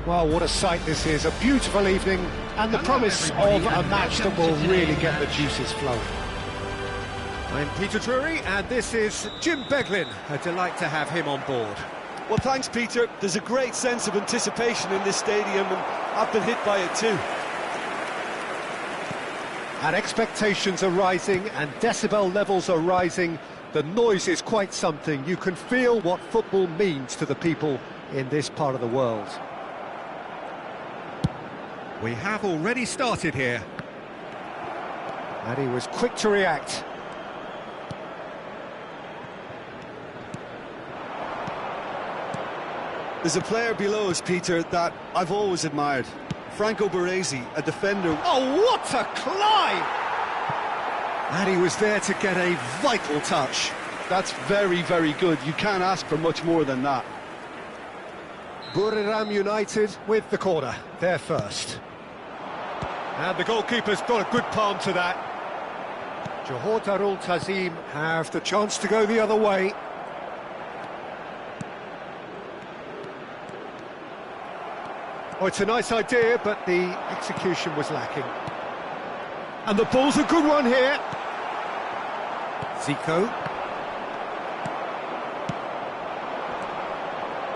Well, what a sight this is, a beautiful evening and the promise of a match that will really get the juices flowing. I'm Peter Drury and this is Jim Beglin. A delight to have him on board. Well, thanks, Peter. There's a great sense of anticipation in this stadium and I've been hit by it too. And expectations are rising and decibel levels are rising. The noise is quite something. You can feel what football means to the people in this part of the world. We have already started here. And he was quick to react. There's a player below us, Peter, that I've always admired. Franco Baresi, a defender. Oh, what a climb! And he was there to get a vital touch. That's very, very good. You can't ask for much more than that. Buriram United with the corner, they're first. And the goalkeeper's got a good palm to that. Johor Darul Tazim have the chance to go the other way. Oh, it's a nice idea, but the execution was lacking. And the ball's a good one here. Zico.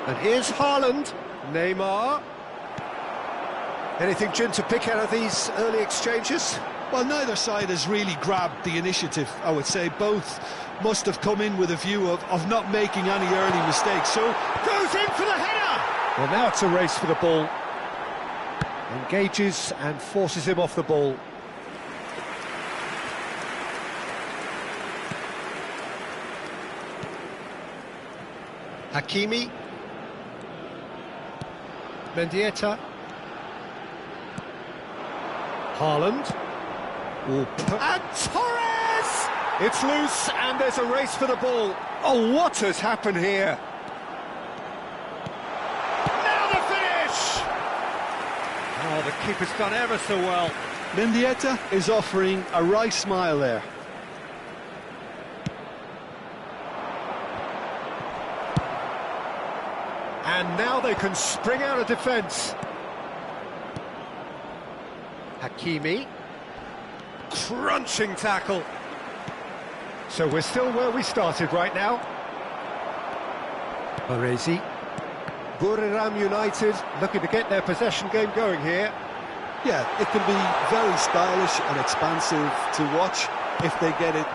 And here's Haaland. Neymar. Anything, Jim, to pick out of these early exchanges? Well, neither side has really grabbed the initiative, I would say. Both must have come in with a view of not making any early mistakes. So, goes in for the header! Well, now it's a race for the ball. Engages and forces him off the ball. Hakimi. Mendieta. Haaland. And Torres! It's loose and there's a race for the ball. Oh, what has happened here? Now the finish! Oh, the keeper's done ever so well. Mendieta is offering a right smile there. And now they can spring out of defence. Hakimi. Crunching tackle. So we're still where we started right now. Baresi. Buriram United looking to get their possession game going here. Yeah, it can be very stylish and expansive to watch if they get it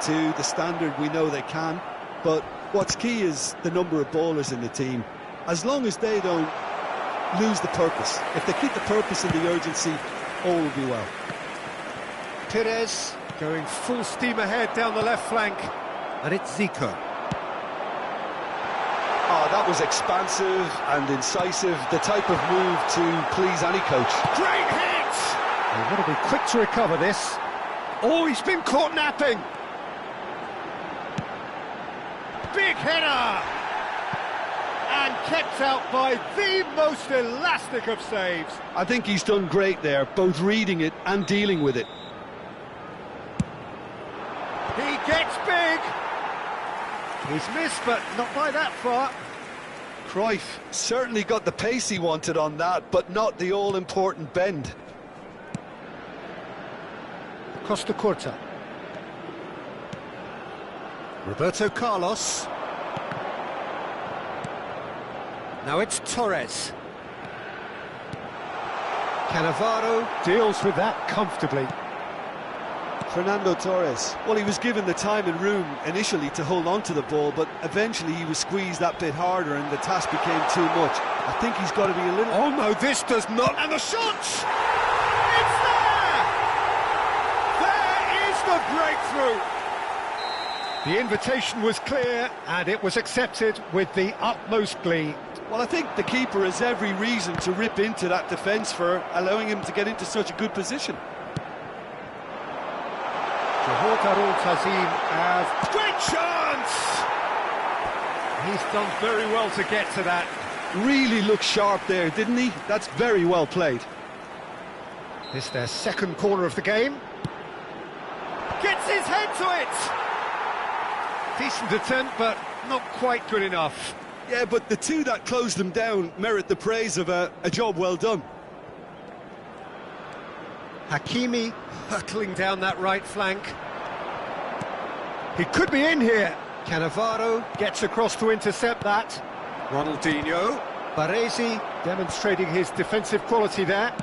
to the standard we know they can. But what's key is the number of ballers in the team. As long as they don't lose the purpose, if they keep the purpose and the urgency, all will be well. Perez going full steam ahead down the left flank. And it's Zico. Oh, that was expansive and incisive, the type of move to please any coach. Great hit! They want to be quick to recover this. Oh, he's been caught napping. Big header! And kept out by the most elastic of saves. I think he's done great there, both reading it and dealing with it. He gets big. He's missed, but not by that far. Cruyff certainly got the pace he wanted on that, but not the all-important bend. Costa Curta. Roberto Carlos. Now it's Torres. Cannavaro deals with that comfortably. Fernando Torres. Well, he was given the time and room initially to hold on to the ball, but eventually he was squeezed that bit harder and the task became too much. I think he's got to be a little... Oh no, this does not... And the shot! It's there! There is the breakthrough! The invitation was clear and it was accepted with the utmost glee. Well, I think the keeper has every reason to rip into that defence for allowing him to get into such a good position. Johor Darul Tazim have... Great chance! He's done very well to get to that. Really looked sharp there, didn't he? That's very well played. It's their second corner of the game. Gets his head to it! Decent attempt, but not quite good enough. Yeah, but the two that closed them down merit the praise of a job well done. Hakimi hurtling down that right flank. He could be in here. Cannavaro gets across to intercept that. Ronaldinho. Baresi demonstrating his defensive quality there.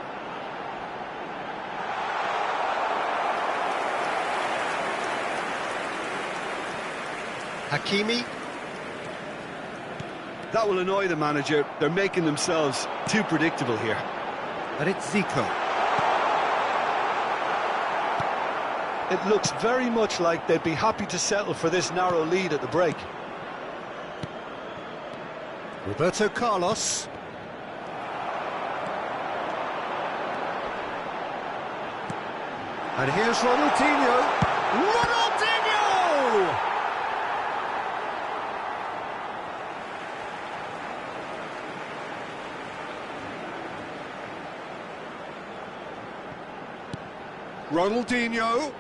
Hakimi. That will annoy the manager. They're making themselves too predictable here. And it's Zico. It looks very much like they'd be happy to settle for this narrow lead at the break. Roberto Carlos. And here's Ronaldinho. Ronaldinho! Ronaldinho.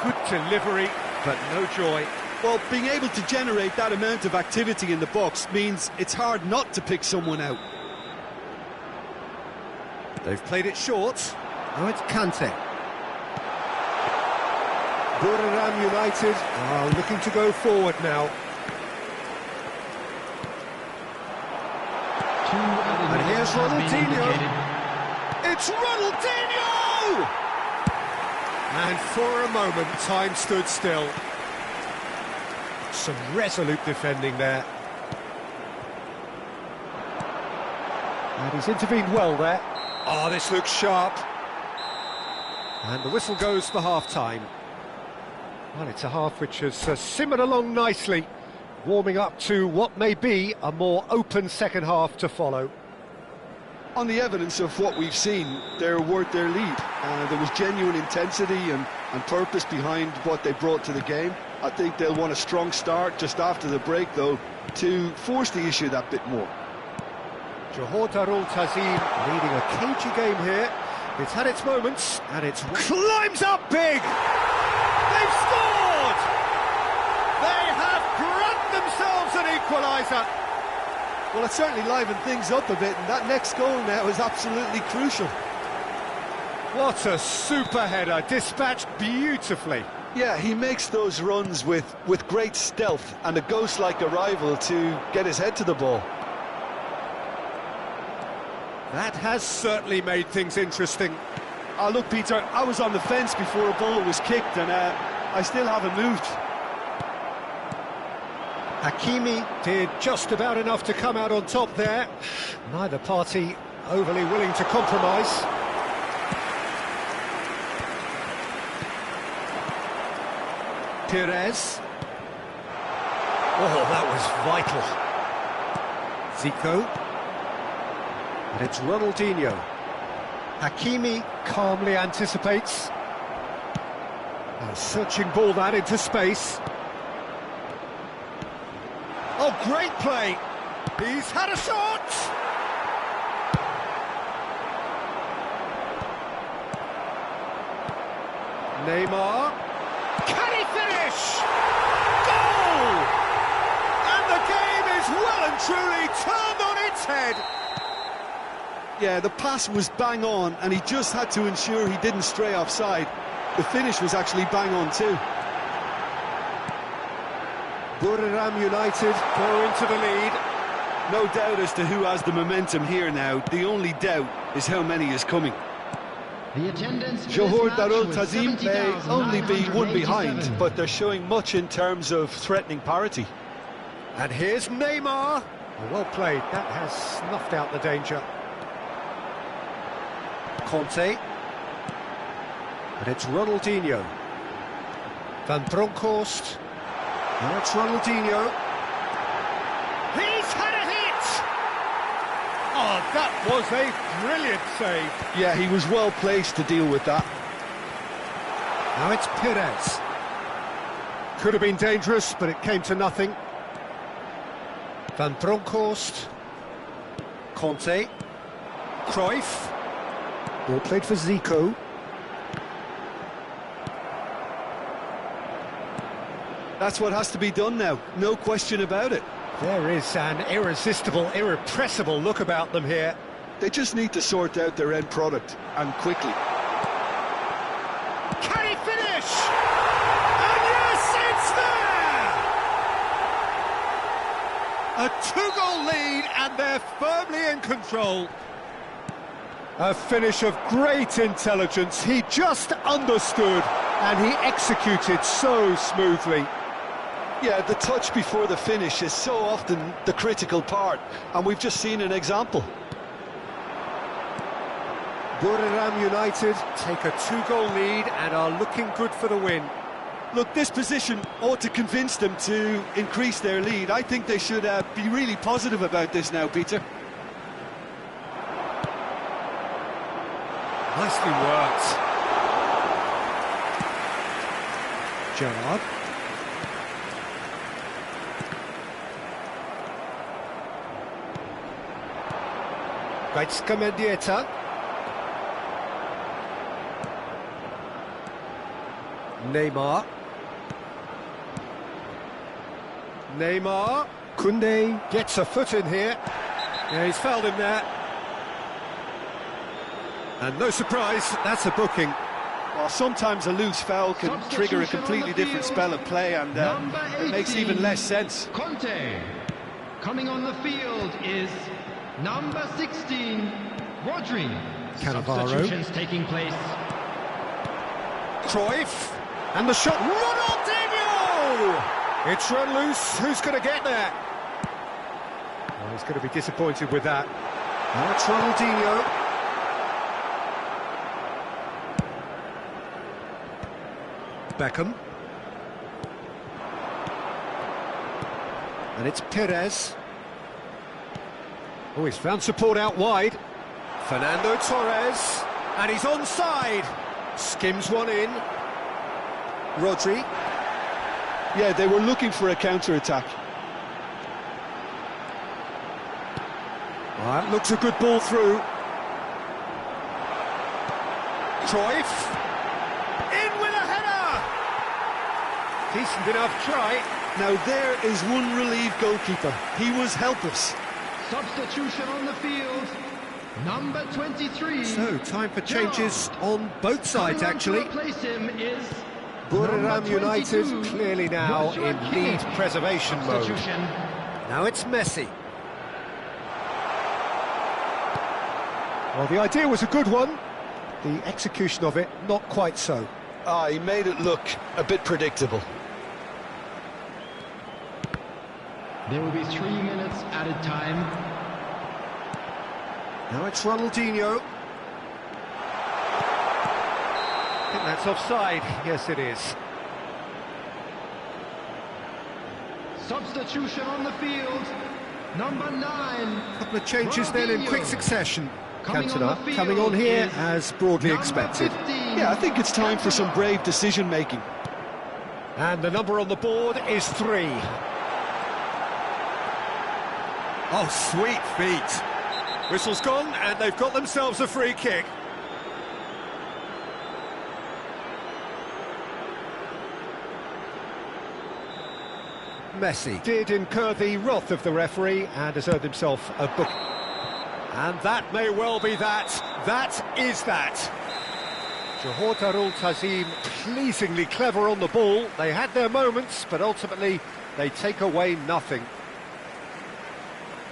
Good delivery, but no joy. Well, being able to generate that amount of activity in the box means it's hard not to pick someone out. They've played it short. Now it's Kante. Buriram United are looking to go forward now. And here's Ronaldinho. It's Ronaldinho! And for a moment, time stood still. Some resolute defending there. And he's intervened well there. Oh, this looks sharp. And the whistle goes for half-time. Well, it's a half which has simmered along nicely, warming up to what may be a more open second half to follow. On the evidence of what we've seen, they're worth their lead. There was genuine intensity and purpose behind what they brought to the game. I think they'll want a strong start just after the break, though, to force the issue that bit more. Johor Darul Tazim leading a cagey game here. It's had its moments, and it climbs up big! They've scored! They have grabbed themselves an equaliser! Well, it certainly livened things up a bit, and that next goal now is absolutely crucial. What a super header, dispatched beautifully. Yeah, he makes those runs with great stealth and a ghost-like arrival to get his head to the ball. That has certainly made things interesting. Oh, look, Peter, I was on the fence before a ball was kicked, and I still haven't moved. Hakimi did just about enough to come out on top there. Neither party overly willing to compromise. Perez. Oh, that was vital. Zico. And it's Ronaldinho. Hakimi calmly anticipates. A searching ball that into space. Oh, great play! He's had a shot! Neymar. Can he finish? Goal! And the game is well and truly turned on its head. Yeah, the pass was bang on, and he just had to ensure he didn't stray offside. The finish was actually bang on too. Buriram United go into the lead. No doubt as to who has the momentum here now. The only doubt is how many is coming. The attendance Johor Darul Tazim may only be one behind, but they're showing much in terms of threatening parity. And here's Neymar. Oh, well played. That has snuffed out the danger. Conte. And it's Ronaldinho. Van Bronckhorst. Now it's Ronaldinho. He's had a hit! Oh, that was a brilliant save. Yeah, he was well placed to deal with that. Now it's Perez. Could have been dangerous, but it came to nothing. Van Bronckhorst. Conte. Cruyff. Ball played for Zico. That's what has to be done now, no question about it. There is an irresistible, irrepressible look about them here. They just need to sort out their end product, and quickly. Can he finish? And yes, it's there! A two-goal lead, and they're firmly in control. A finish of great intelligence. He just understood, and he executed so smoothly. Yeah, the touch before the finish is so often the critical part, and we've just seen an example. Buriram United take a two-goal lead and are looking good for the win. Look, this position ought to convince them to increase their lead. I think they should be really positive about this now, Peter. Nicely worked. Gerrard. Gaitska Mendieta. Neymar. Koundé gets a foot in here. Yeah, he's fouled him there. And no surprise, that's a booking. Well, sometimes a loose foul can trigger a completely different spell of play, and it makes even less sense. Conte. Coming on the field is number 16, Rodri. Cannavaro. Substitutions taking place. Cruyff. And the shot. Ronaldinho! It's run loose. Who's going to get there? Oh, he's going to be disappointed with that. Now it's Ronaldinho. Beckham. And it's Perez. Oh, he's found support out wide. Fernando Torres. And he's onside. Skims one in. Rodri. Yeah, they were looking for a counter-attack. That looks a good ball through. Cruyff. In with a header! Decent enough try. Now there is one relieved goalkeeper. He was helpless. Substitution on the field, number 23. So, time for changes on both sides, actually. To replace him is Buriram United clearly now in lead preservation mode. Now it's Messi. Well, the idea was a good one. The execution of it, not quite so. He made it look a bit predictable. There will be 3 minutes added time. Now it's Ronaldinho. I think that's offside. Yes, it is. Substitution on the field, number 9. A couple of changes then in quick succession. Coming on Cantona the coming field on here is as broadly number expected. 15. Yeah, I think it's time for some brave decision-making. And the number on the board is 3. Oh, sweet feet. Whistle's gone, and they've got themselves a free kick. Messi did incur the wrath of the referee and has earned himself a book. And that may well be that. That is that. Johor Darul Tazim pleasingly clever on the ball. They had their moments, but ultimately they take away nothing.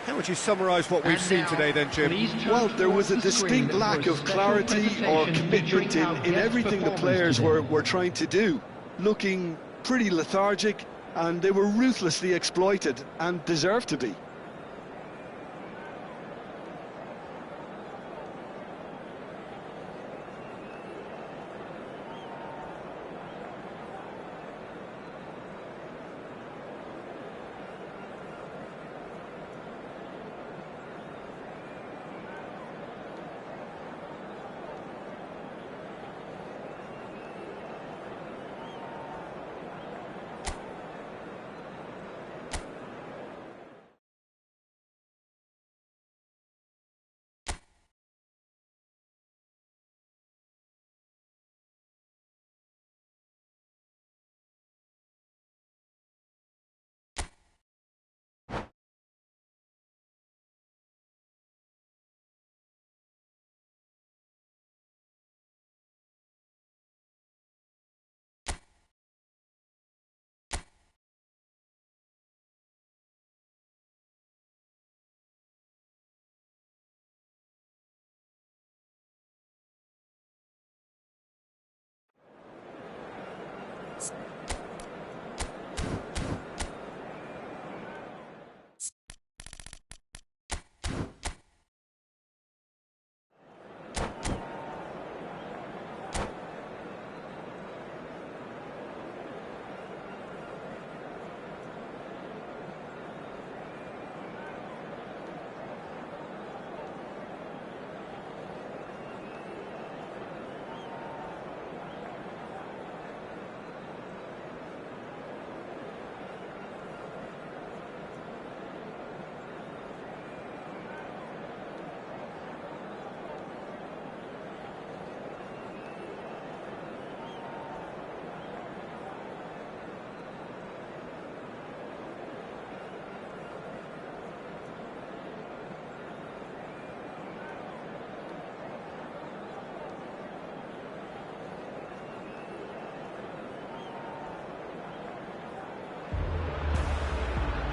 How would you summarise what we've seen today then, Jim? Well, there was a distinct lack of clarity or commitment in everything the players were trying to do. Looking pretty lethargic, and they were ruthlessly exploited and deserved to be.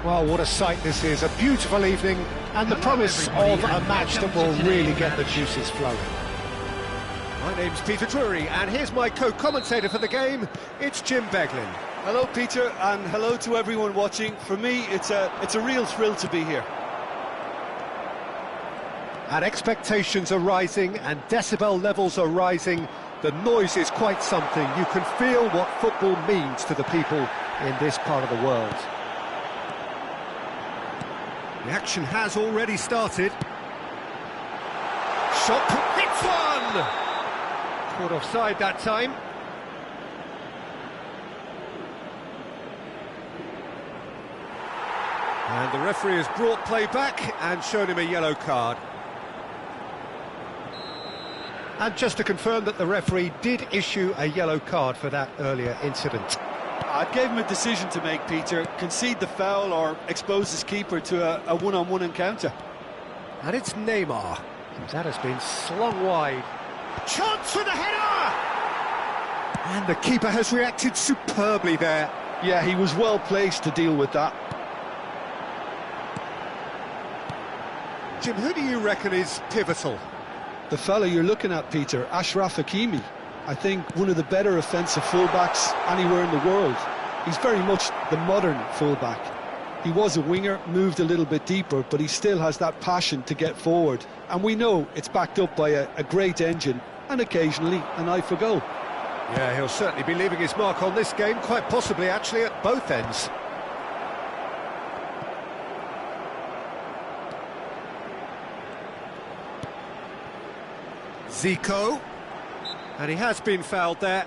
Well, what a sight this is, a beautiful evening, and the promise of a match that will really get the juices flowing. My name's Peter Drury, and here's my co-commentator for the game, it's Jim Beglin. Hello, Peter, and hello to everyone watching. For me, it's a real thrill to be here. And expectations are rising, and decibel levels are rising. The noise is quite something. You can feel what football means to the people in this part of the world. The action has already started. Shot, hits one! Caught offside that time. And the referee has brought play back and shown him a yellow card. And just to confirm that the referee did issue a yellow card for that earlier incident. I gave him a decision to make, Peter. Concede the foul or expose his keeper to a one-on-one encounter. And it's Neymar. That has been slung wide. Chance for the header! And the keeper has reacted superbly there. Yeah, he was well placed to deal with that. Jim, who do you reckon is pivotal? The fella you're looking at, Peter, Achraf Hakimi. I think one of the better offensive fullbacks anywhere in the world. He's very much the modern fullback. He was a winger, moved a little bit deeper, but he still has that passion to get forward. And we know it's backed up by a great engine and occasionally an eye for goal. Yeah, he'll certainly be leaving his mark on this game, quite possibly actually at both ends. Zico, and he has been fouled there.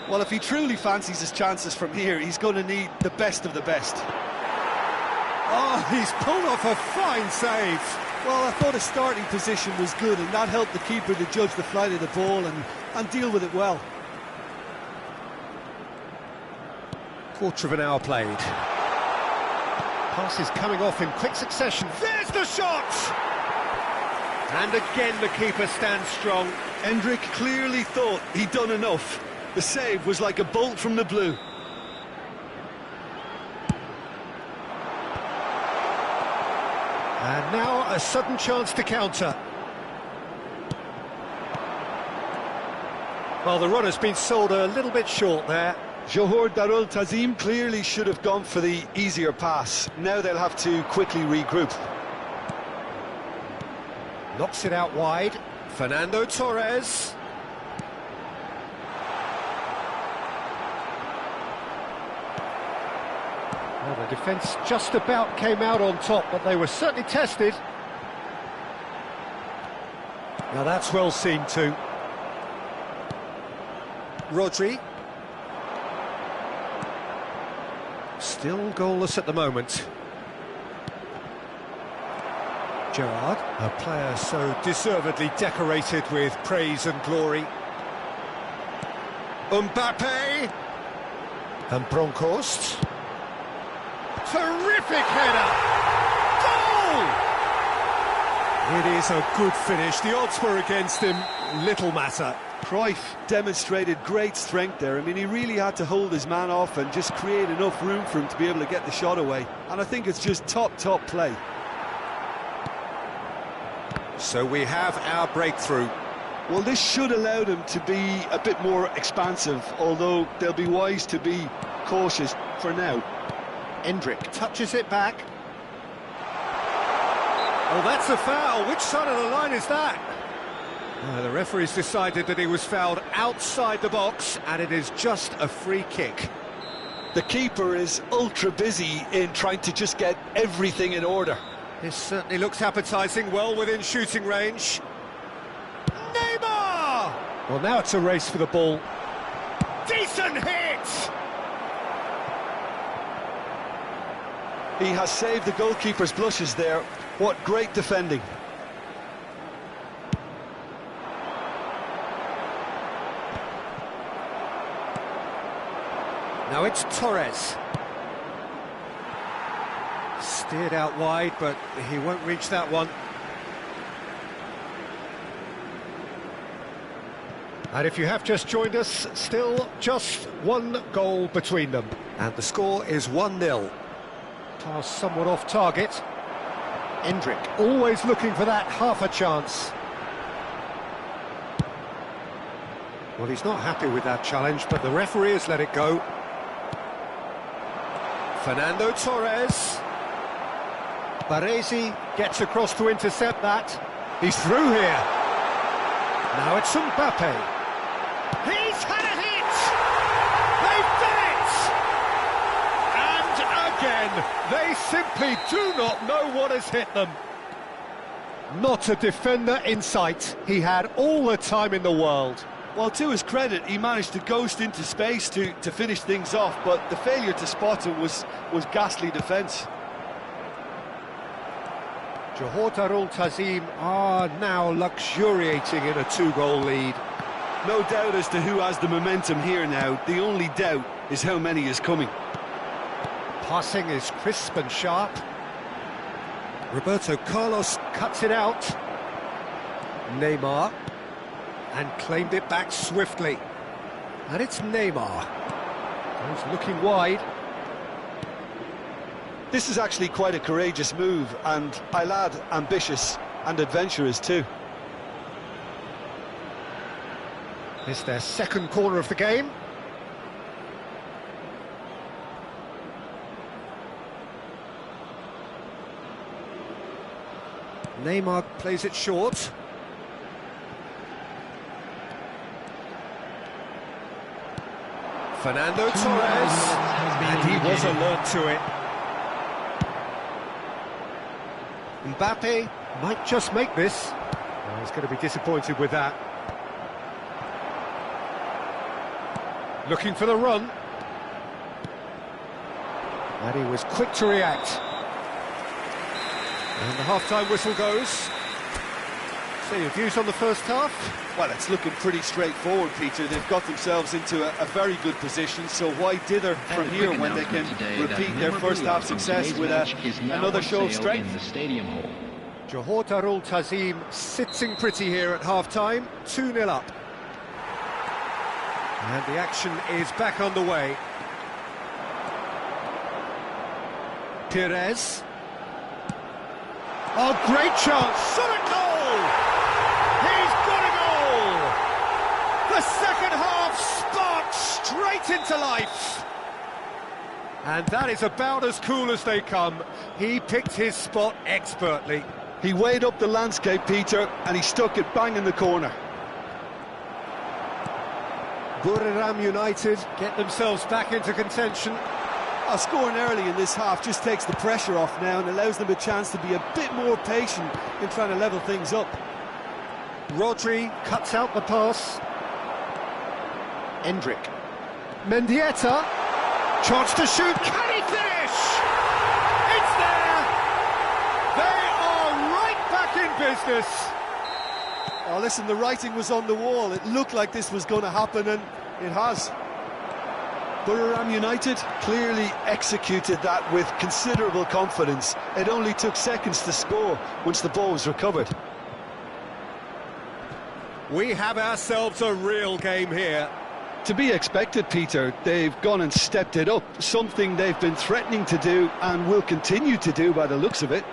Well, if he truly fancies his chances from here, he's going to need the best of the best. Oh, he's pulled off a fine save. Well, I thought his starting position was good, and that helped the keeper to judge the flight of the ball and deal with it well. Quarter of an hour played. Passes coming off in quick succession. There's the shot! And again the keeper stands strong. Endrick clearly thought he'd done enough. The save was like a bolt from the blue. And now a sudden chance to counter. Well, the run has been sold a little bit short there. Johor Darul Tazim clearly should have gone for the easier pass. Now they'll have to quickly regroup. Knocks it out wide. Fernando Torres. Well, the defence just about came out on top, but they were certainly tested. Now that's well seen too. Rodri. Still goalless at the moment. Gerrard, a player so deservedly decorated with praise and glory. Mbappe. And Bronkhorst. Terrific header! Goal! It is a good finish. The odds were against him. Little matter. Cruyff demonstrated great strength there. I mean, he really had to hold his man off and just create enough room for him to be able to get the shot away. And I think it's just top play. So we have our breakthrough. Well, this should allow them to be a bit more expansive, although they'll be wise to be cautious for now. Endrick touches it back. Oh, that's a foul. Which side of the line is that? The referee's decided that he was fouled outside the box, and it is just a free kick. The keeper is ultra busy in trying to just get everything in order. This certainly looks appetising, well within shooting range. Neymar! Well, now it's a race for the ball. Decent hit! He has saved the goalkeeper's blushes there. What great defending. Now it's Torres. Steered out wide, but he won't reach that one. And if you have just joined us, still just one goal between them. And the score is 1-0. Pass somewhat off target. Endrick always looking for that half a chance. Well, he's not happy with that challenge, but the referee has let it go. Fernando Torres. Baresi gets across to intercept that. He's through here. Now it's Mbappe. He's had a hit! They've done it! And again, they simply do not know what has hit them. Not a defender in sight. He had all the time in the world. Well, to his credit, he managed to ghost into space to finish things off, but the failure to spot him was ghastly defence. Johor Darul Tazim are now luxuriating in a 2-goal lead. No doubt as to who has the momentum here now. The only doubt is how many is coming. Passing is crisp and sharp. Roberto Carlos cuts it out. Neymar. And claimed it back swiftly. And it's Neymar. He's looking wide. This is actually quite a courageous move, and Paih ambitious and adventurous too. It's their second corner of the game. Neymar plays it short. Fernando Torres, and he was alert to it. Mbappe might just make this. Oh, he's going to be disappointed with that. Looking for the run. And he was quick to react. And the half-time whistle goes. So your views on the first half? Well, it's looking pretty straightforward, Peter. They've got themselves into a very good position, so why dither from here when they can repeat their first half success with another show of strength? Johor Darul Tazim sitting pretty here at half-time, 2-0 up. And the action is back underway. Perez. Oh, great chance! Solid goal! He's got a goal! The second half sparks straight into life. And that is about as cool as they come. He picked his spot expertly. He weighed up the landscape, Peter, and he stuck it bang in the corner. Buriram United get themselves back into contention. Scoring early in this half just takes the pressure off now and allows them a chance to be a bit more patient in trying to level things up. Rodri cuts out the pass. Endrick. Mendieta. Chance to shoot. Can he finish? It's there! They are right back in business. Oh, listen, the writing was on the wall. It looked like this was going to happen, and it has. Buriram United clearly executed that with considerable confidence. It only took seconds to score once the ball was recovered. We have ourselves a real game here. To be expected, Peter. They've gone and stepped it up, something they've been threatening to do and will continue to do by the looks of it.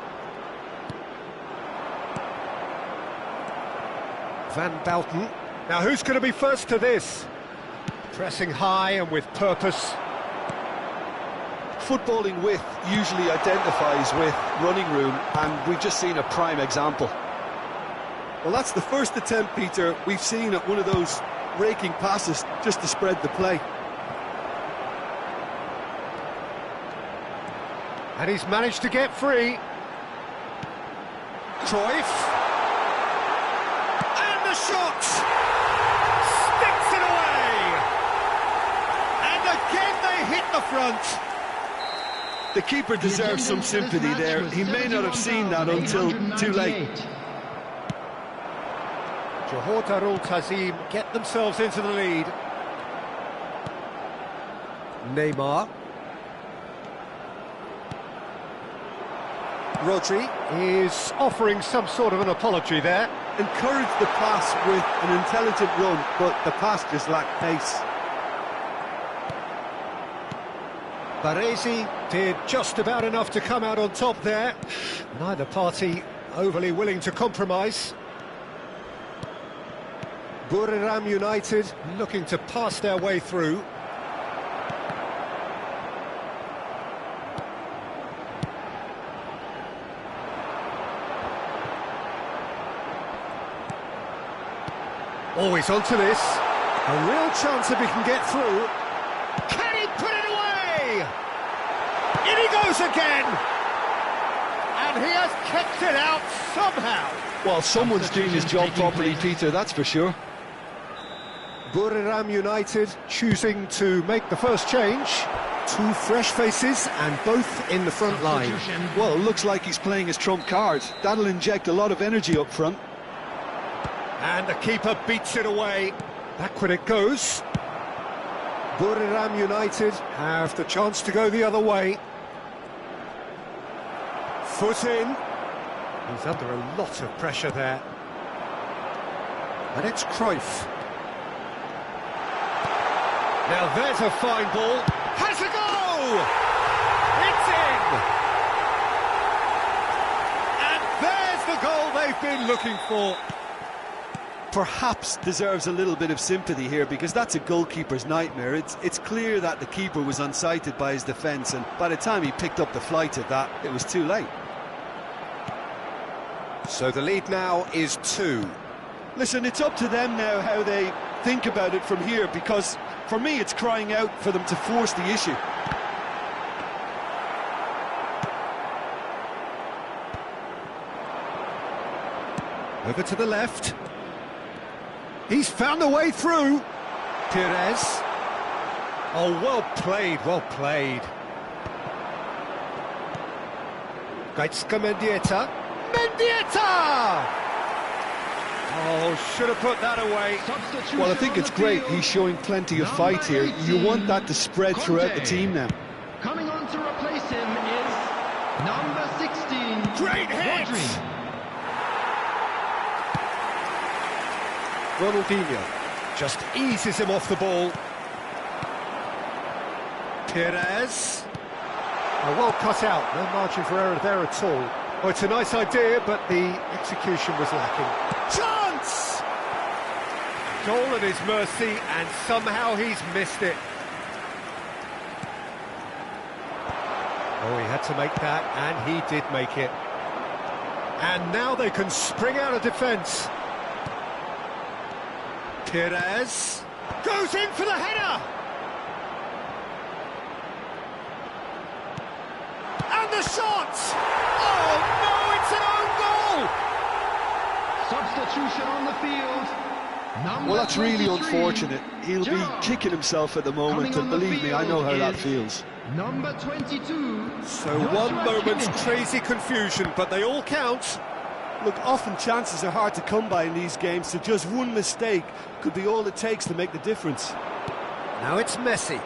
Van Belten. Now who's going to be first to this? Pressing high and with purpose. Footballing width usually identifies with running room, and we've just seen a prime example. Well, that's the first attempt, Peter, we've seen at one of those raking passes just to spread the play. And he's managed to get free. Cruyff. And the shot! Sticks it away! And again they hit the front. The keeper deserves some sympathy there. He may not have seen that until too late. Johor Darul Tazim get themselves into the lead. Neymar. Rodri is offering some sort of an apology there. Encouraged the pass with an intelligent run, but the pass just lacked pace. Baresi did just about enough to come out on top there. Neither party overly willing to compromise. Buriram United looking to pass their way through. Always onto this. A real chance if he can get through. Can he put it away? In he goes again! And he has kept it out somehow. Well, someone's doing his job properly, Peter, that's for sure. Buriram United choosing to make the first change. Two fresh faces and both in the front line. Well, it looks like he's playing his trump card. That'll inject a lot of energy up front. And the keeper beats it away. Backward it goes. Buriram United have the chance to go the other way. Foot in. He's under a lot of pressure there. And it's Cruyff. Now there's a fine ball. Has a go! It's in! And there's the goal they've been looking for. Perhaps deserves a little bit of sympathy here, because that's a goalkeeper's nightmare. It's clear that the keeper was unsighted by his defence, and by the time he picked up the flight at that, it was too late. So the lead now is 2. Listen, it's up to them now how they think about it from here, because for me it's crying out for them to force the issue. Over to the left. He's found a way through. Perez. Oh, well played, well played. Gaitska Mendieta. Mendieta! Oh, should have put that away. Well, I think it's great. He's showing plenty of fight here. You want that to spread throughout the team now. Coming on to replace him is number 16. Great hit! Rodri. Ronaldinho just eases him off the ball. Perez. Oh, well cut out, no margin for error there at all. Oh, it's a nice idea, but the execution was lacking. Chance! Goal at his mercy, and somehow he's missed it. Oh, he had to make that, and he did make it. And now they can spring out of defence. Perez goes in for the header! And the shot! Oh no, it's an own goal! Substitution on the field. Well, that's really 23. unfortunate. He'll be kicking himself at the moment, and believe me, I know how that feels. Number 22. So one moment's crazy confusion, but they all count. Look, often chances are hard to come by in these games, so just one mistake could be all it takes to make the difference. Now it's Messi.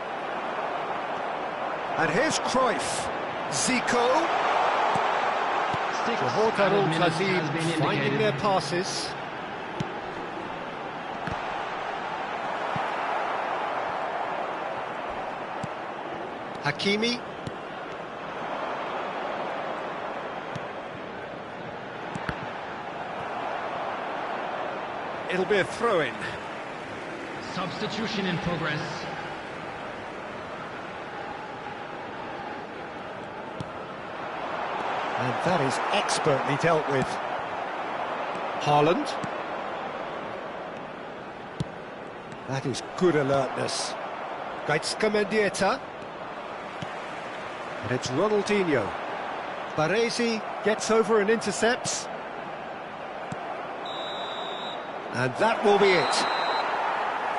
And here's Cruyff. Zico. Jordan Tazim finding their passes. Hakimi. It'll be a throw-in. Substitution in progress. And that is expertly dealt with. Haaland. That is good alertness. Gaitska Mendieta. And it's Ronaldinho. Baresi gets over and intercepts. And that will be it.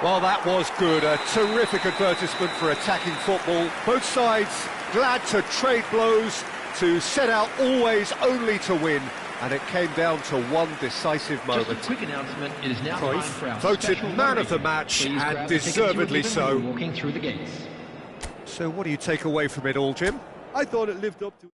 Well, that was good. A terrific advertisement for attacking football. Both sides glad to trade blows, to set out always only to win. And it came down to one decisive moment. Just a quick announcement, it is now time for our voted special man of the fundraiser. match, Please grab and the tickets deservedly you were given so. when you were walking through the gates. So what do you take away from it all, Jim? I thought it lived up to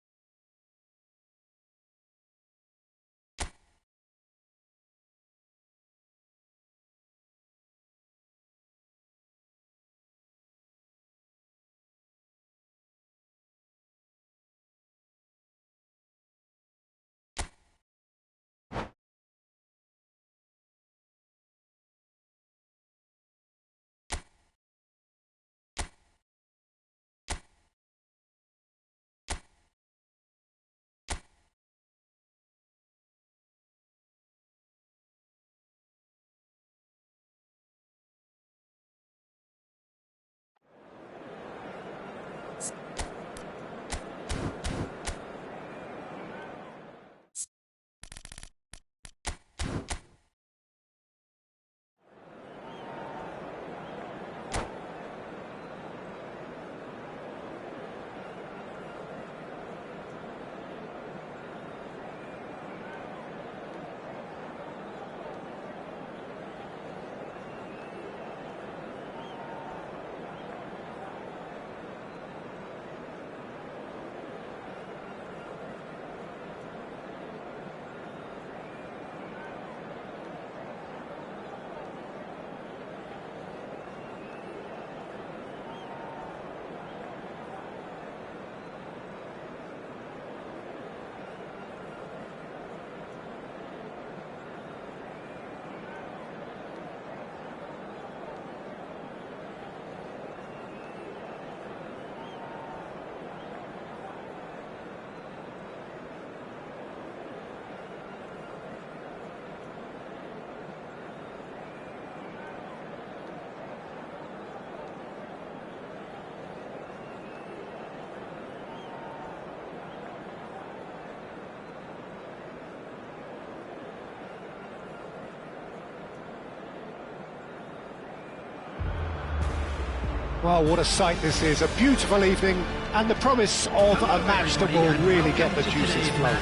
Well, what a sight this is, a beautiful evening, and the promise of a match that will really get the juices flowing.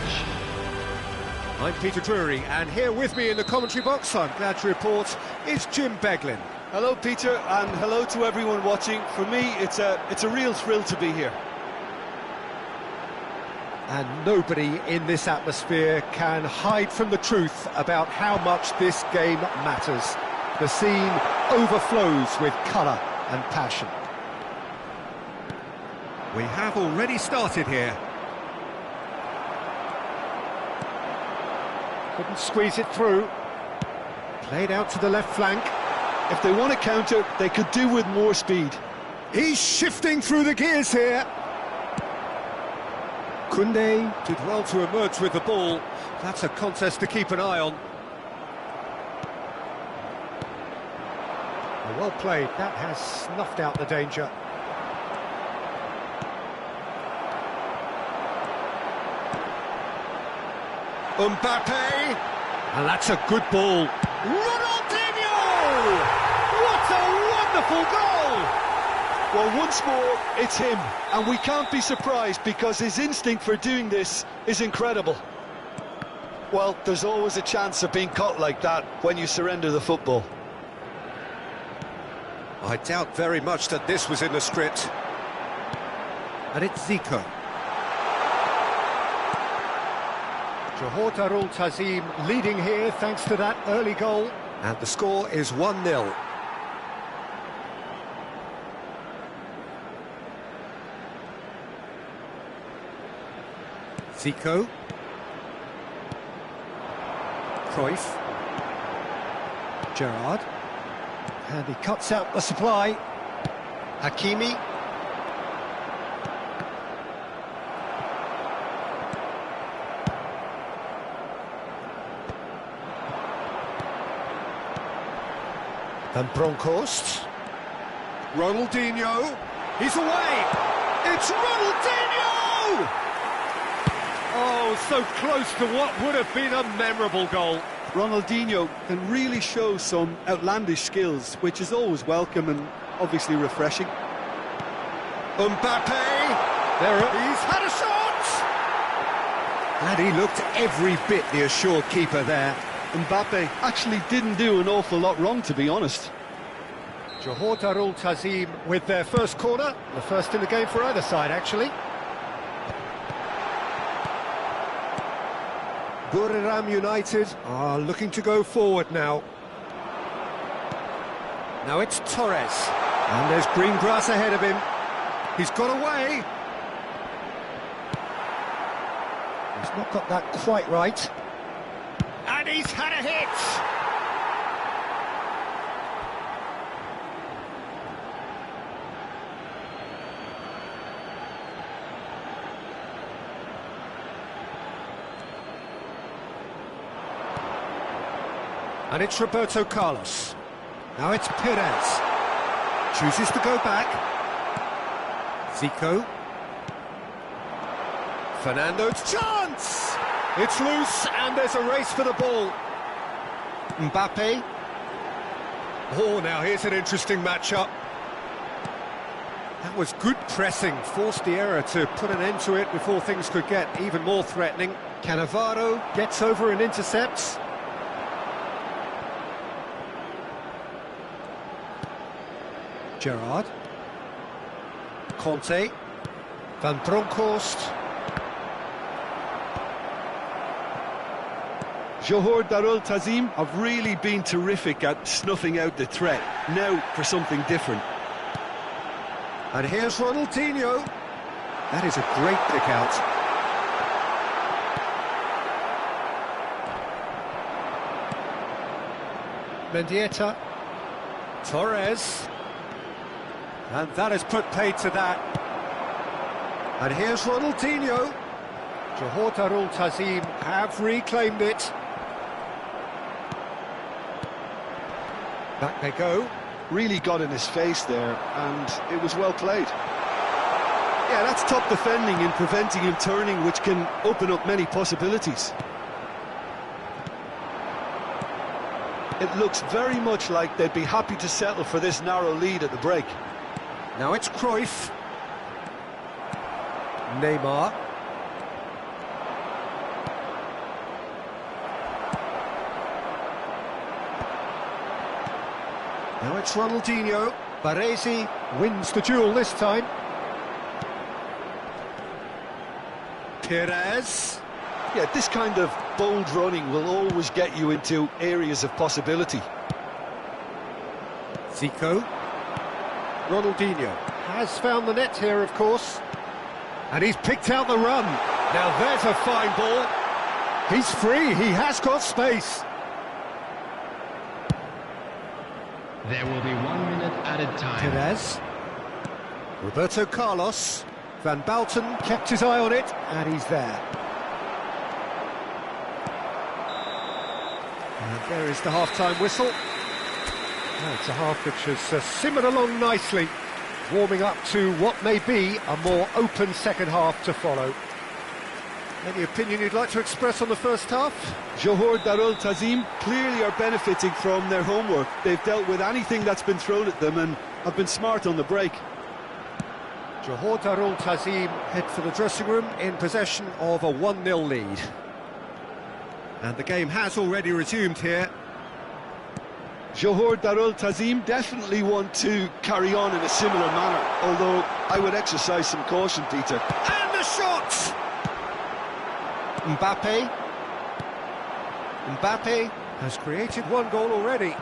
I'm Peter Drury, and here with me in the commentary box, I'm glad to report, is Jim Beglin. Hello, Peter, and hello to everyone watching. For me, it's a real thrill to be here. And nobody in this atmosphere can hide from the truth about how much this game matters. The scene overflows with colour and passion. We have already started here. Couldn't squeeze it through. Played out to the left flank. If they want to counter, they could do with more speed. He's shifting through the gears here. Koundé did well to emerge with the ball. That's a contest to keep an eye on. Well played, that has snuffed out the danger. Mbappe! And that's a good ball. Ronaldinho! What a wonderful goal! Well, once more, it's him, and we can't be surprised because his instinct for doing this is incredible. Well, there's always a chance of being caught like that when you surrender the football. I doubt very much that this was in the script. And it's Zico. Johor Darul Tazim leading here thanks to that early goal. And the score is 1-0. Zico. Cruyff. Gerrard. And he cuts out the supply. Hakimi. Van Bronckhorst. Ronaldinho. He's away. It's Ronaldinho! Oh, so close to what would have been a memorable goal. Ronaldinho can really show some outlandish skills, which is always welcome and obviously refreshing. Mbappe! He's had a shot! And he looked every bit the assured keeper there. Mbappe actually didn't do an awful lot wrong, to be honest. Johor Darul Tazim with their first corner, the first in the game for either side, actually. Buriram United are looking to go forward now. Now it's Torres. And there's green grass ahead of him. He's got away. He's not got that quite right. And he's had a hit. And it's Roberto Carlos. Now it's Perez. Chooses to go back. Zico. Fernando's chance! It's loose, and there's a race for the ball. Mbappe. Oh, now here's an interesting matchup. That was good pressing, forced the error to put an end to it before things could get even more threatening. Cannavaro gets over and intercepts. Gerrard. Conte. Van Bronckhorst. Johor Darul Tazim have really been terrific at snuffing out the threat. Now for something different. And here's Ronaldinho. That is a great pick out. Mendieta. Torres. And that has put paid to that. And here's Ronaldinho. Johor Darul Tazim have reclaimed it. Back they go. Really got in his face there, and it was well played. Yeah, that's top defending and preventing him turning, which can open up many possibilities. It looks very much like they'd be happy to settle for this narrow lead at the break. Now it's Cruyff. Neymar. Now it's Ronaldinho. Baresi wins the duel this time. Perez. Yeah, this kind of bold running will always get you into areas of possibility. Zico. Ronaldinho. Has found the net here, of course. And he's picked out the run. Now there's a fine ball. He's free, he has got space. There will be 1 minute added time. Perez. Roberto Carlos. Van Bouten kept his eye on it, and he's there. And there is the half-time whistle. Oh, it's a half which has simmered along nicely, warming up to what may be a more open second half to follow. Any opinion you'd like to express on the first half? Johor Darul Ta'zim clearly are benefiting from their homework. They've dealt with anything that's been thrown at them and have been smart on the break. Johor Darul Ta'zim head for the dressing room in possession of a 1-0 lead. And the game has already resumed here. Johor Darul Ta'zim definitely want to carry on in a similar manner, although I would exercise some caution, Peter. And the shot! Mbappe. Mbappe has created one goal already.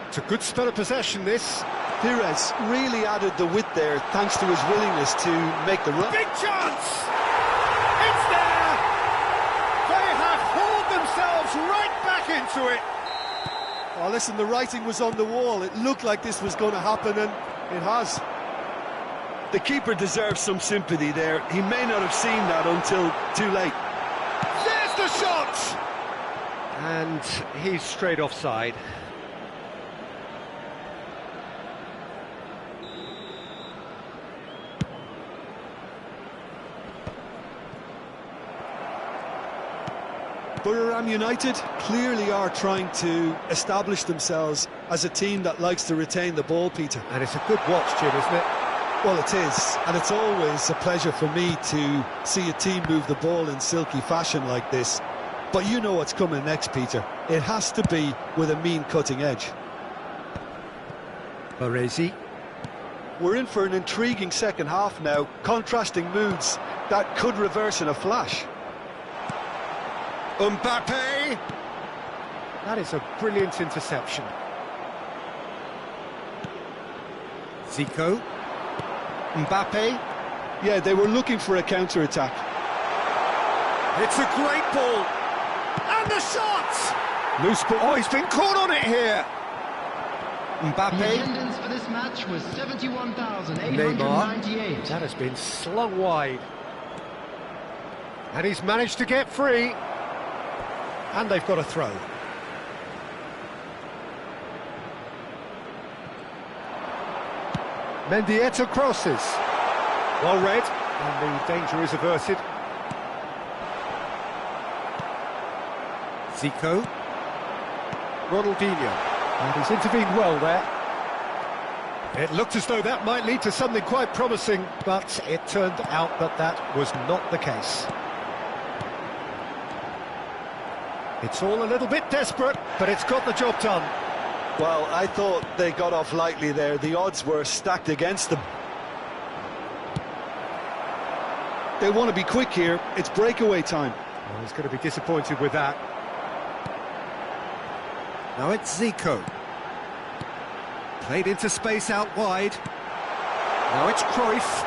It's a good spell of possession, this. Perez really added the width there thanks to his willingness to make the run. Big chance! It's there! They have hauled themselves right back into it. Oh, listen, the writing was on the wall. It looked like this was going to happen, and it has. The keeper deserves some sympathy there. He may not have seen that until too late. There's the shot! And he's straight offside. Buriram United clearly are trying to establish themselves as a team that likes to retain the ball, Peter. And it's a good watch, Jim, isn't it? Well, it is, and it's always a pleasure for me to see a team move the ball in silky fashion like this. But you know what's coming next, Peter. It has to be with a mean cutting edge. Baresi. We're in for an intriguing second half now, contrasting moods that could reverse in a flash. Mbappe. That is a brilliant interception. Zico. Mbappe. Yeah, they were looking for a counter-attack. It's a great ball. And the shot! Loose ball. Oh, he's been caught on it here. The Mbappe. attendance for this match was Neymar. 71,898. That has been slung wide. And he's managed to get free. And they've got a throw. Mendieta crosses. Well read, and the danger is averted. Zico. Ronaldinho. And he's intervened well there. It looked as though that might lead to something quite promising, but it turned out that that was not the case. It's all a little bit desperate, but it's got the job done. Well, I thought they got off lightly there. The odds were stacked against them. They want to be quick here. It's breakaway time. Well, he's going to be disappointed with that. Now it's Zico. Played into space out wide. Now it's Cruyff.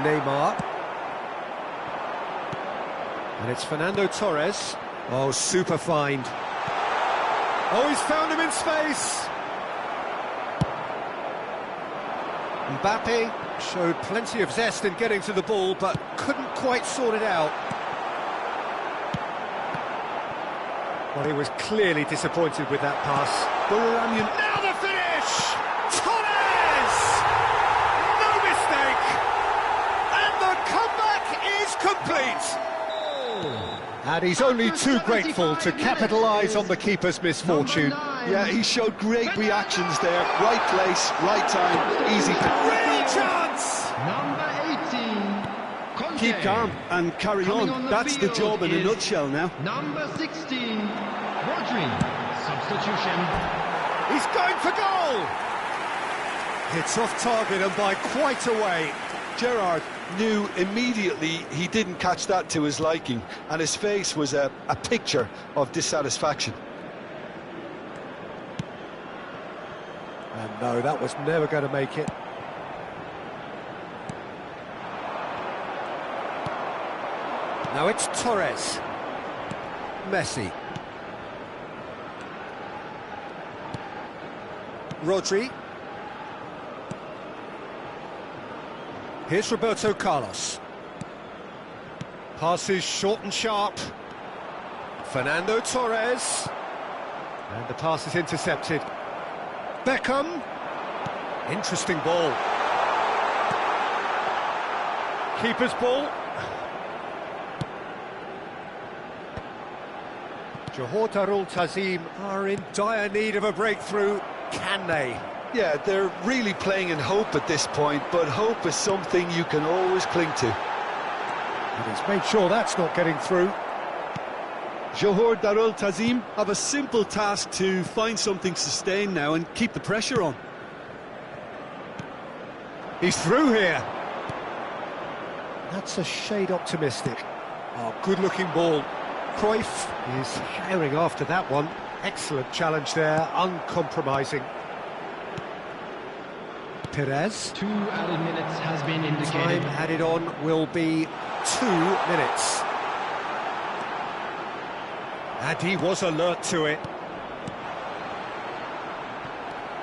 Neymar. And it's Fernando Torres. Oh, super find. Oh, he's found him in space. Mbappe showed plenty of zest in getting to the ball, but couldn't quite sort it out. Well, he was clearly disappointed with that pass. Now the finish! Torres! No mistake! And the comeback is complete! And he's only too grateful to capitalise on the keeper's misfortune. time. Yeah, he showed great reactions there. Right place, right time, easy. Real chance! Number 18, Conte. Keep calm and carry on. That's the job in a nutshell now. Number 16, Rodri. Substitution. He's going for goal! It's off target and by quite a way. Gerrard knew immediately he didn't catch that to his liking, and his face was a picture of dissatisfaction. And no, that was never going to make it. Now it's Torres. Messi. Rodri. Here's Roberto Carlos. Passes short and sharp. Fernando Torres. And the pass is intercepted. Beckham. Interesting ball. Keeper's ball. Johor Darul Tazim are in dire need of a breakthrough. Can they? Yeah, they're really playing in hope at this point, but hope is something you can always cling to. And he's made sure that's not getting through. Johor Darul Tazim have a simple task to find something sustained now and keep the pressure on. He's through here. That's a shade optimistic. Oh, good-looking ball. Cruyff is firing after that one. Excellent challenge there, uncompromising. Perez. 2 added minutes has been indicated. Time added on will be 2 minutes. And he was alert to it.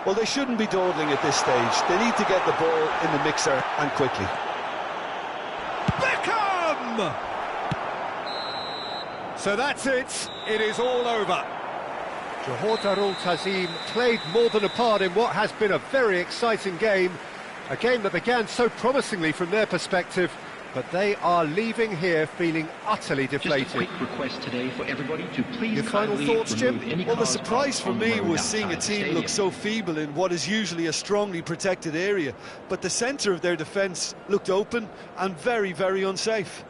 Well, they shouldn't be dawdling at this stage. They need to get the ball in the mixer and quickly. Beckham! So that's it. It is all over. Johor Darul Tazim played more than a part in what has been a very exciting game. A game that began so promisingly from their perspective, but they are leaving here feeling utterly deflated. Just a quick request today for everybody to please. Your final thoughts, Jim? Well, the surprise for me was seeing a team look so feeble in what is usually a strongly protected area, but the centre of their defence looked open and very, very unsafe.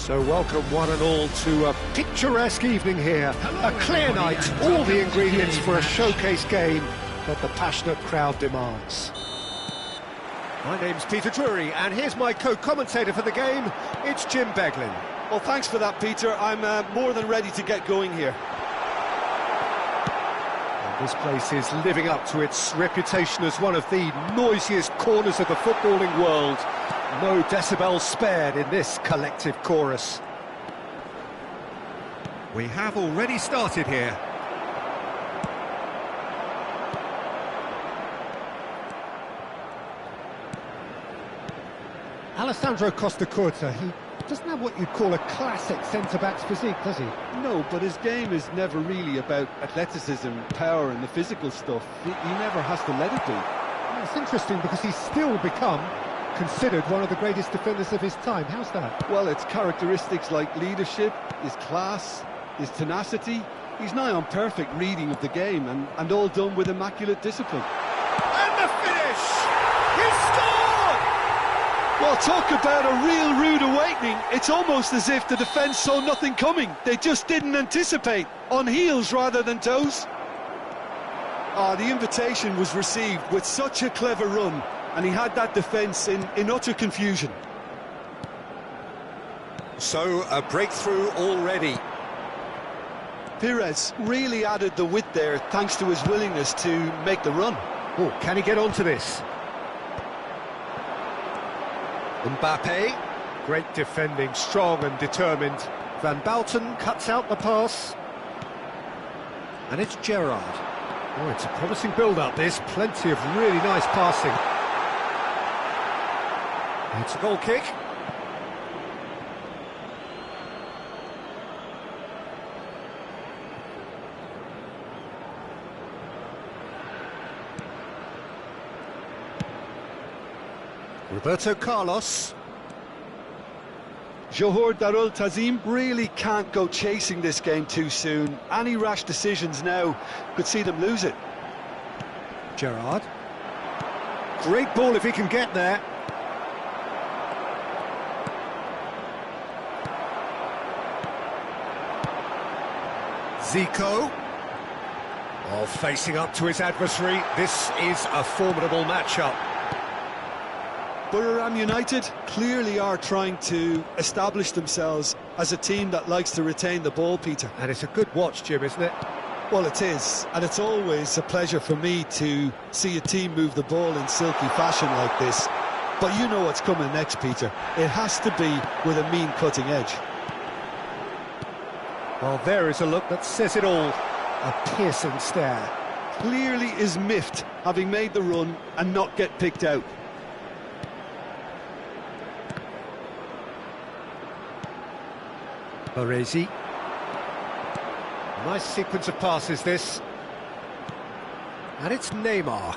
So welcome one and all to a picturesque evening here. A clear night, all the ingredients for a showcase game that the passionate crowd demands. My name's Peter Drury, and here's my co-commentator for the game, it's Jim Beglin. Well, thanks for that, Peter. I'm more than ready to get going here. And this place is living up to its reputation as one of the noisiest corners of the footballing world. No decibels spared in this collective chorus. We have already started here. Alessandro Costacurta, he doesn't have what you'd call a classic centre-back's physique, does he? No, but his game is never really about athleticism, power and the physical stuff. He never has to let it be. Well, it's interesting because he's still become considered one of the greatest defenders of his time. How's that? Well, it's characteristics like leadership, his class, his tenacity. He's nigh on perfect reading of the game and all done with immaculate discipline. And the finish! He scored! Well, talk about a real rude awakening. It's almost as if the defence saw nothing coming. They just didn't anticipate, on heels rather than toes. The invitation was received with such a clever run, and he had that defence in utter confusion. So, a breakthrough already. Pires really added the width there thanks to his willingness to make the run. Oh, can he get onto this? Mbappe. Great defending, strong and determined. Van Bouten cuts out the pass. And it's Gerrard. Oh, it's a promising build-up, this. Plenty of really nice passing. It's a goal kick. Roberto Carlos. Johor Darul Tazim really can't go chasing this game too soon. Any rash decisions now could see them lose it. Gerrard. Great ball if he can get there. Zico. Oh, facing up to his adversary. This is a formidable matchup. Buriram United clearly are trying to establish themselves as a team that likes to retain the ball, Peter. And it's a good watch, Jim, isn't it? Well, it is, and it's always a pleasure for me to see a team move the ball in silky fashion like this. But you know what's coming next, Peter. It has to be with a mean cutting edge. Well, there is a look that says it all. A piercing stare. Clearly is miffed, having made the run and not get picked out. Baresi. Nice sequence of passes, this. And it's Neymar.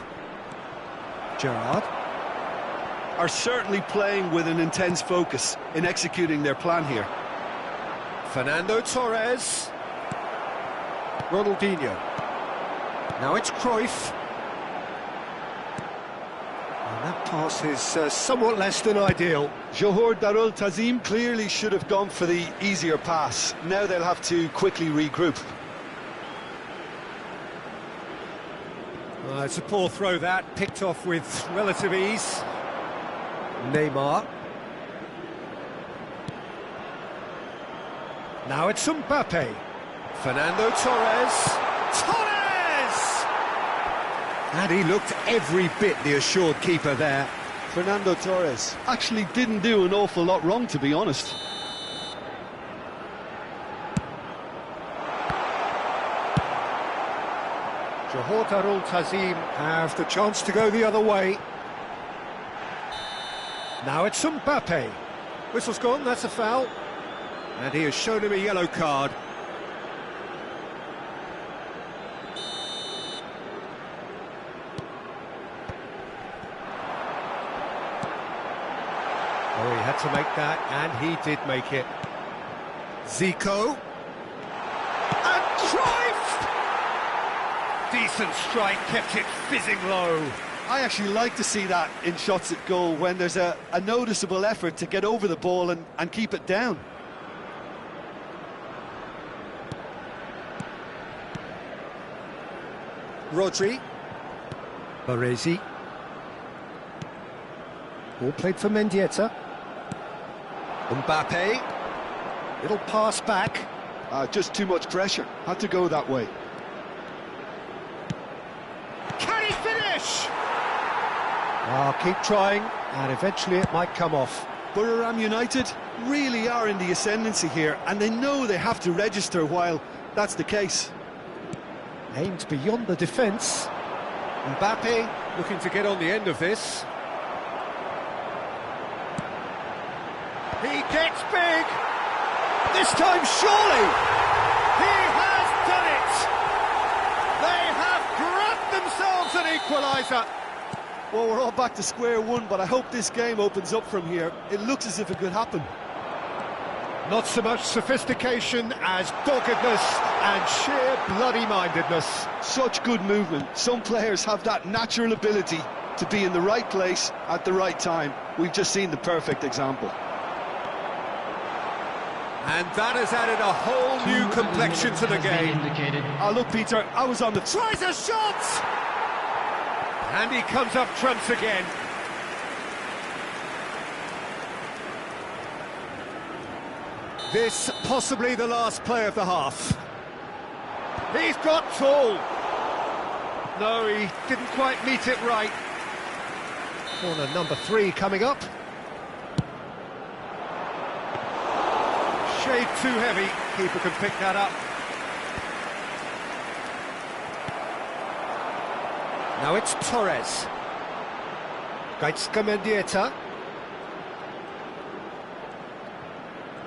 Gerrard. Are certainly playing with an intense focus in executing their plan here. Fernando Torres. Ronaldinho. Now it's Cruyff. And that pass is somewhat less than ideal. Johor Darul Tazim clearly should have gone for the easier pass. Now they'll have to quickly regroup. It's a poor throw that, picked off with relative ease. Neymar. Now it's Mbappe. Fernando Torres. Torres! And he looked every bit the assured keeper there. Fernando Torres actually didn't do an awful lot wrong, to be honest. Johor Darul Tazim have the chance to go the other way. Now it's Mbappe. Whistle's gone, that's a foul. And he has shown him a yellow card. Oh, he had to make that, and he did make it. Zico. And Cruyff! Decent strike, kept it fizzing low. I actually like to see that in shots at goal when there's a noticeable effort to get over the ball and keep it down. Rodri. Baresi. Ball played for Mendieta. Mbappe. Little pass back. Just too much pressure. Had to go that way. Can he finish? Keep trying, and eventually it might come off. Borough United really are in the ascendancy here, and they know they have to register while that's the case. Aimed beyond the defence. Mbappe looking to get on the end of this. He gets big. This time, surely. He has done it. They have grabbed themselves an equaliser. Well, we're all back to square one, but I hope this game opens up from here. It looks as if it could happen. Not so much sophistication as doggedness and sheer bloody-mindedness. Such good movement. Some players have that natural ability to be in the right place at the right time. We've just seen the perfect example. And that has added a whole new complexion to the game. Look, Peter, I was on the... Tries a shot! And he comes up trumps again. This possibly the last play of the half. He's got tall. No, he didn't quite meet it right. Corner number 3 coming up. Shade too heavy. Keeper can pick that up. Now it's Torres. Mendieta.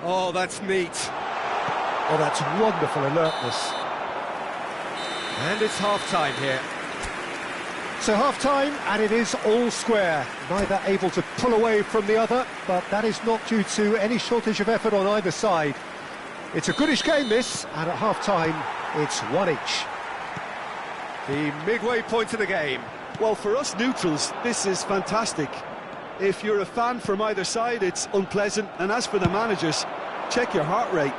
Oh, that's neat. Oh, that's wonderful alertness. And it's half-time here. So half-time, and it is all square. Neither able to pull away from the other, but that is not due to any shortage of effort on either side. It's a goodish game, this, and at half-time, it's 1 each. The midway point of the game. Well, for us neutrals, this is fantastic. If you're a fan from either side, it's unpleasant. And as for the managers, check your heart rate.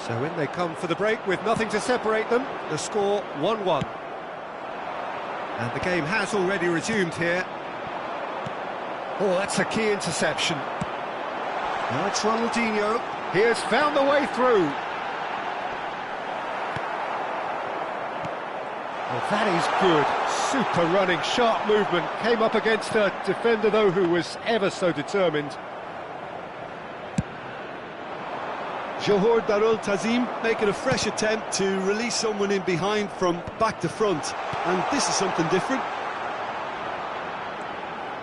So in they come for the break with nothing to separate them. The score 1-1. And the game has already resumed here. Oh, that's a key interception. Now it's Ronaldinho. He has found the way through. Well, that is good. Super running, sharp movement. Came up against a defender, though, who was ever so determined. Johor Darul Tazim making a fresh attempt to release someone in behind from back to front. And this is something different.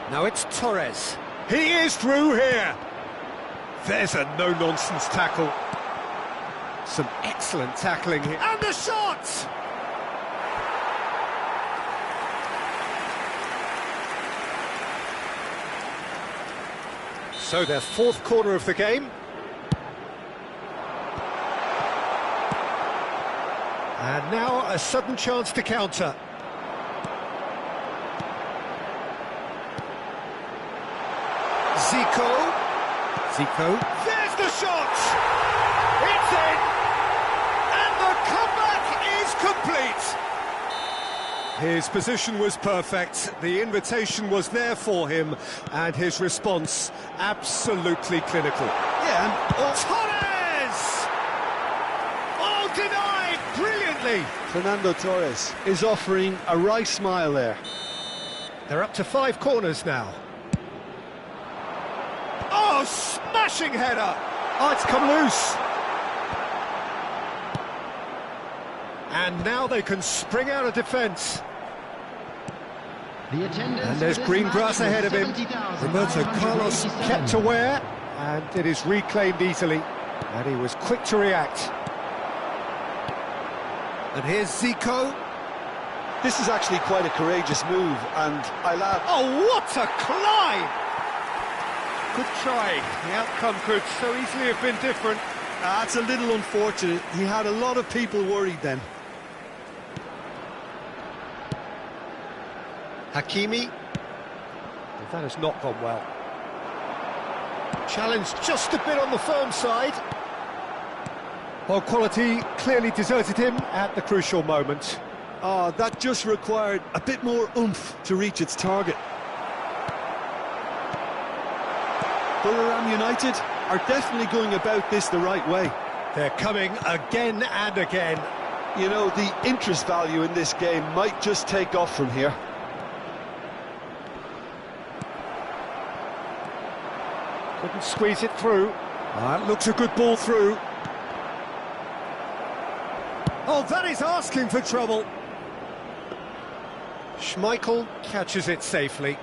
Now it's Torres. He is through here. There's a no-nonsense tackle. Some excellent tackling here. And the shot! So their 4th corner of the game. And now a sudden chance to counter. Zico. There's the shot! It's in! And the comeback is complete! His position was perfect, the invitation was there for him, and his response absolutely clinical. Yeah, and Torres! Oh, denied brilliantly! Fernando Torres is offering a wry smile there. They're up to 5 corners now. Oh, smashing header! Oh, it's come loose. And now they can spring out of defence. And there's green grass ahead of him. Roberto Carlos kept aware, and it is reclaimed easily. And he was quick to react. And here's Zico. This is actually quite a courageous move, and I laugh. Oh, what a climb! Good try. The outcome could so easily have been different. That's a little unfortunate. He had a lot of people worried then. Hakimi. That has not gone well. Challenge just a bit on the firm side. Well, quality clearly deserted him at the crucial moment. Oh, that just required a bit more oomph to reach its target. Borough United are definitely going about this the right way. They're coming again and again. You know, the interest value in this game might just take off from here. Couldn't squeeze it through. That looks a good ball through. Oh, that is asking for trouble. Schmeichel catches it safely.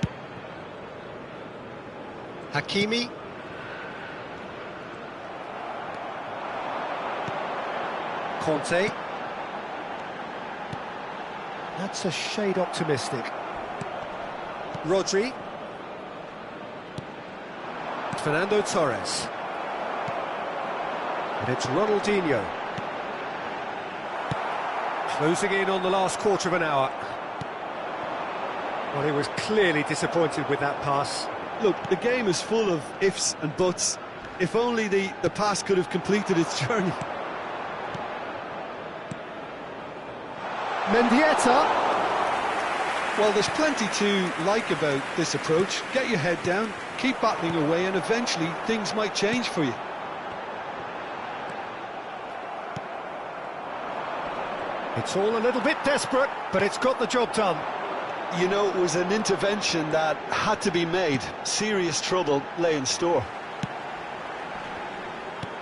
Hakimi. Conte. That's a shade optimistic. Rodri. Fernando Torres. And it's Ronaldinho. Closing in on the last quarter of an hour. Well, he was clearly disappointed with that pass. Look, the game is full of ifs and buts. If only the pass could have completed its journey. Mendieta. Well, there's plenty to like about this approach. Get your head down, keep battling away, and eventually things might change for you. It's all a little bit desperate, but it's got the job done. You know, it was an intervention that had to be made. Serious trouble lay in store.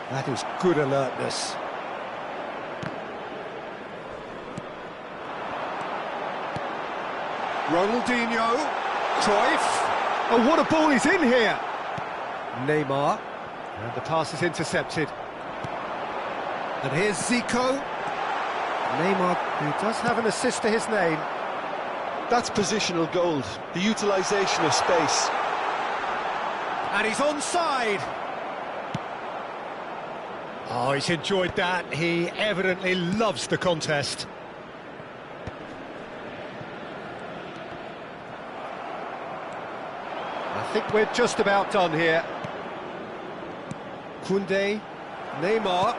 That is good alertness. Ronaldinho. Cruyff. Oh, what a ball is in here! Neymar. And the pass is intercepted. And here's Zico. Neymar, who does have an assist to his name. That's positional gold, the utilisation of space. And he's onside. Oh, he's enjoyed that. He evidently loves the contest. I think we're just about done here. Koundé, Neymar.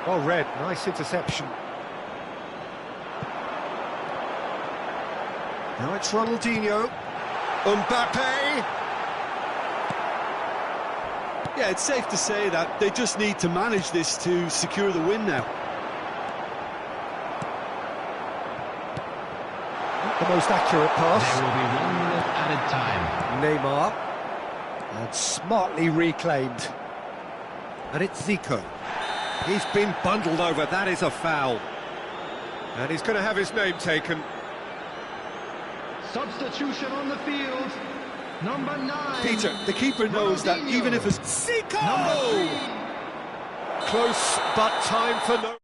Well read, nice interception. Now it's Ronaldinho. Mbappe. Yeah, it's safe to say that they just need to manage this to secure the win now. Not the most accurate pass. There will be 1 minute added time. Neymar. And smartly reclaimed. And it's Zico. He's been bundled over, that is a foul. And he's going to have his name taken. Substitution on the field. Number 9. Peter, the keeper knows that even if it's... Zico! Number 3. Close, but time for no...